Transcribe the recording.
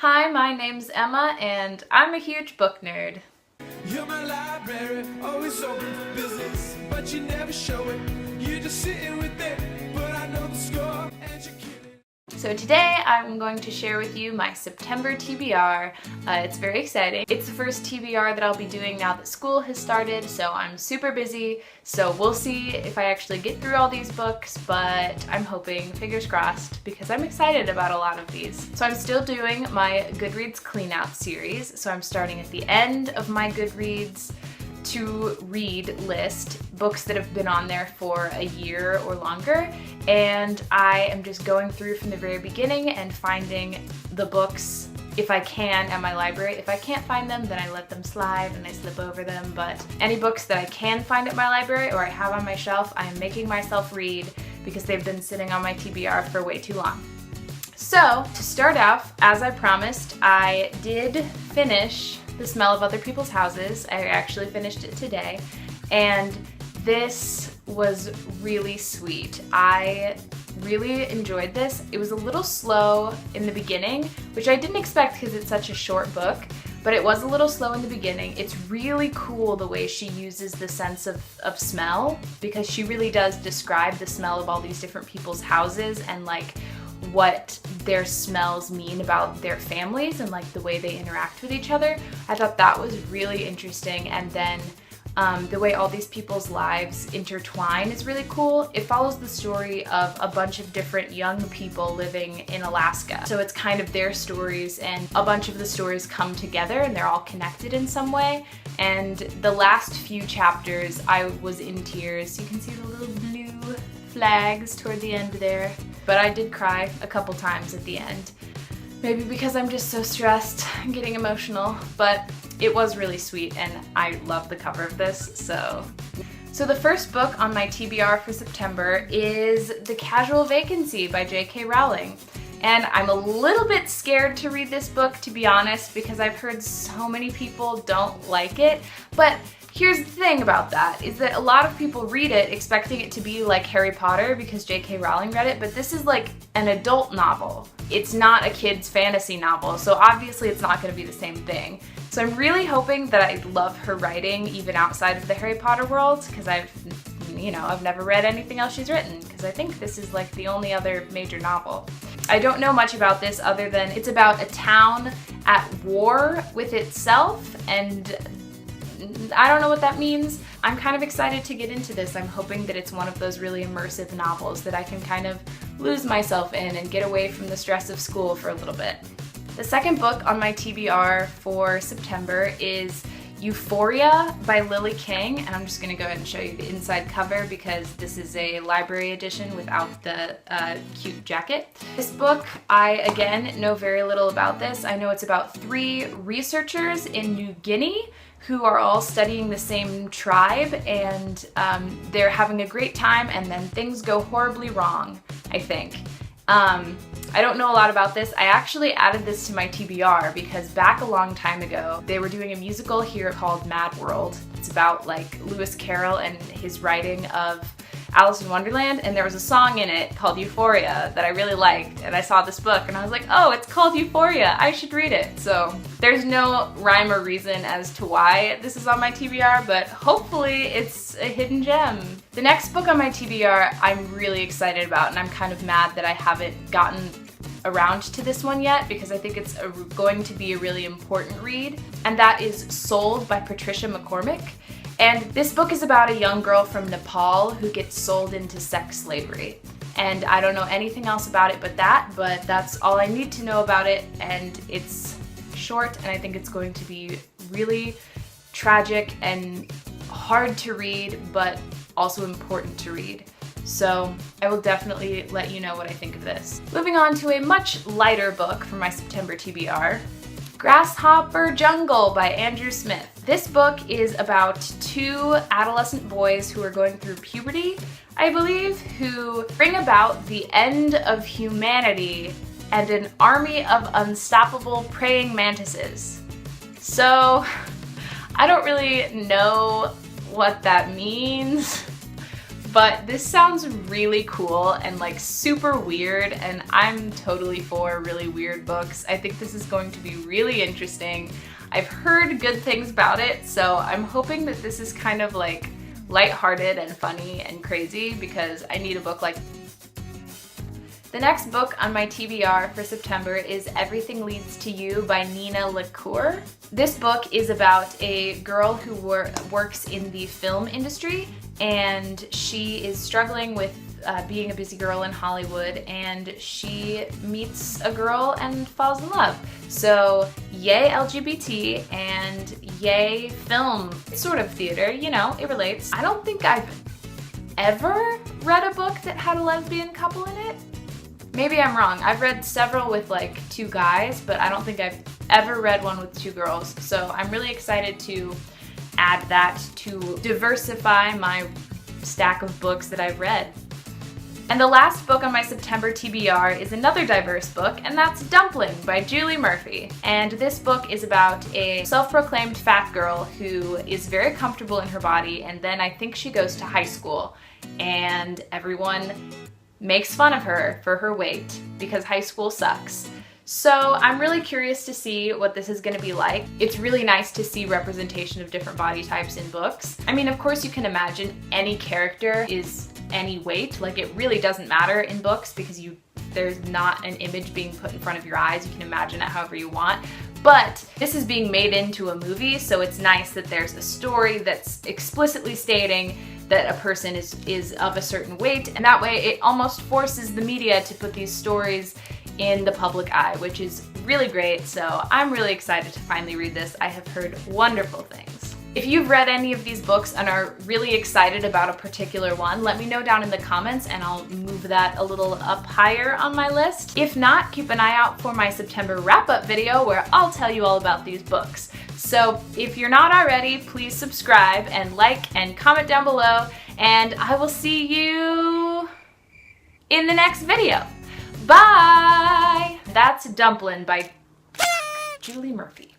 Hi, my name's Emma, and I'm a huge book nerd. You're my library, always open for business, but you never show it. You're just sitting with it, but I know the score, and you're kidding. So today I'm going to share with you my September TBR. It's very exciting. It's the first TBR that I'll be doing now that school has started, so I'm super busy. So we'll see if I actually get through all these books, but I'm hoping, fingers crossed, because I'm excited about a lot of these. So I'm still doing my Goodreads Cleanout series, so I'm starting at the end of my Goodreads to read list, books that have been on there for a year or longer, and I am just going through from the very beginning and finding the books if I can at my library. If I can't find them, then I let them slide and I slip over them, but any books that I can find at my library or I have on my shelf, I am making myself read because they've been sitting on my TBR for way too long. So, to start off, as I promised, I did finish The Smell of Other People's Houses. I actually finished it today, and this was really sweet. I really enjoyed this. It was a little slow in the beginning, which I didn't expect because it's such a short book, but it was a little slow in the beginning. It's really cool the way she uses the sense of smell, because she really does describe the smell of all these different people's houses and like what their smells mean about their families and like the way they interact with each other. I thought that was really interesting, and then the way all these people's lives intertwine is really cool. It follows the story of a bunch of different young people living in Alaska. So it's kind of their stories, and a bunch of the stories come together and they're all connected in some way. And the last few chapters, I was in tears. You can see the little blue flags toward the end there. But I did cry a couple times at the end. Maybe because I'm just so stressed and getting emotional, but it was really sweet and I love the cover of this, so. So the first book on my TBR for September is The Casual Vacancy by J.K. Rowling. And I'm a little bit scared to read this book, to be honest, because I've heard so many people don't like it. But here's the thing about that, is that a lot of people read it expecting it to be like Harry Potter because J.K. Rowling read it, but this is like an adult novel. It's not a kid's fantasy novel, so obviously it's not going to be the same thing. So I'm really hoping that I love her writing even outside of the Harry Potter world, because I've never read anything else she's written, because I think this is like the only other major novel. I don't know much about this other than it's about a town at war with itself, and I don't know what that means. I'm kind of excited to get into this. I'm hoping that it's one of those really immersive novels that I can kind of lose myself in and get away from the stress of school for a little bit. The second book on my TBR for September is Euphoria by Lily King, and I'm just going to go ahead and show you the inside cover because this is a library edition without the cute jacket. This book, I again know very little about this. I know it's about 3 researchers in New Guinea who are all studying the same tribe, and they're having a great time, and then things go horribly wrong, I think. I don't know a lot about this. I actually added this to my TBR because back a long time ago, they were doing a musical here called Mad World. It's about like Lewis Carroll and his writing of Alice in Wonderland, and there was a song in it called Euphoria that I really liked, and I saw this book and I was like, oh, it's called Euphoria, I should read it. So there's no rhyme or reason as to why this is on my TBR, but hopefully it's a hidden gem. The next book on my TBR I'm really excited about, and I'm kind of mad that I haven't gotten around to this one yet because I think it's going to be a really important read, and that is Sold by Patricia McCormick. And this book is about a young girl from Nepal who gets sold into sex slavery. And I don't know anything else about it but that's all I need to know about it, and it's short, and I think it's going to be really tragic and hard to read, but also important to read. So I will definitely let you know what I think of this. Moving on to a much lighter book for my September TBR, Grasshopper Jungle by Andrew Smith. This book is about 2 adolescent boys who are going through puberty, I believe, who bring about the end of humanity and an army of unstoppable praying mantises. So I don't really know what that means, but this sounds really cool and like super weird, and I'm totally for really weird books. I think this is going to be really interesting. I've heard good things about it, so I'm hoping that this is kind of like lighthearted and funny and crazy because I need a book like. The next book on my TBR for September is Everything Leads to You by Nina LaCour. This book is about a girl who works in the film industry, and she is struggling with being a busy girl in Hollywood, and she meets a girl and falls in love. So yay LGBT and yay film. It's sort of theater, you know, it relates. I don't think I've ever read a book that had a lesbian couple in it. Maybe I'm wrong. I've read several with like two guys, but I don't think I've ever read one with two girls. So I'm really excited to add that to diversify my stack of books that I've read. And the last book on my September TBR is another diverse book, and that's Dumplin by Julie Murphy. And this book is about a self-proclaimed fat girl who is very comfortable in her body, and then I think she goes to high school, and everyone makes fun of her for her weight because high school sucks. So I'm really curious to see what this is going to be like. It's really nice to see representation of different body types in books. I mean, of course you can imagine any character is any weight. Like, it really doesn't matter in books because there's not an image being put in front of your eyes. You can imagine it however you want. But this is being made into a movie, so it's nice that there's a story that's explicitly stating that a person is of a certain weight, and that way it almost forces the media to put these stories in the public eye, which is really great. So I'm really excited to finally read this. I have heard wonderful things. If you've read any of these books and are really excited about a particular one, let me know down in the comments and I'll move that a little up higher on my list. If not, keep an eye out for my September wrap-up video where I'll tell you all about these books. So if you're not already, please subscribe and like and comment down below, and I will see you in the next video. Bye! That's Dumplin by Julie Murphy.